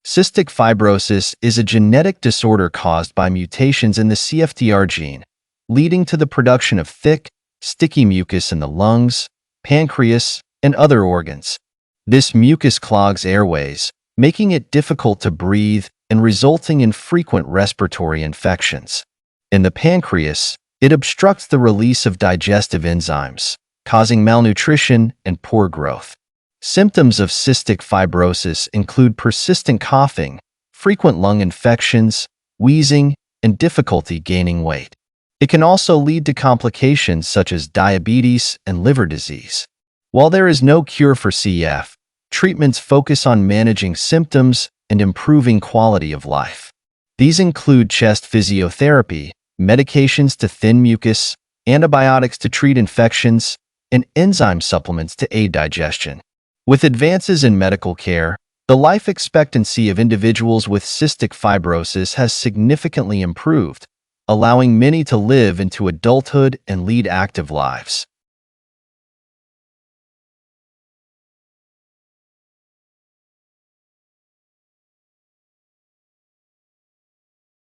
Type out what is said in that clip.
Cystic fibrosis is a genetic disorder caused by mutations in the CFTR gene, leading to the production of thick, sticky mucus in the lungs, pancreas, and other organs. This mucus clogs airways, making it difficult to breathe and resulting in frequent respiratory infections. In the pancreas, it obstructs the release of digestive enzymes, causing malnutrition and poor growth. Symptoms of cystic fibrosis include persistent coughing, frequent lung infections, wheezing, and difficulty gaining weight. It can also lead to complications such as diabetes and liver disease. While there is no cure for CF, treatments focus on managing symptoms and improving quality of life. These include chest physiotherapy, medications to thin mucus, antibiotics to treat infections, and enzyme supplements to aid digestion. With advances in medical care, the life expectancy of individuals with cystic fibrosis has significantly improved, allowing many to live into adulthood and lead active lives.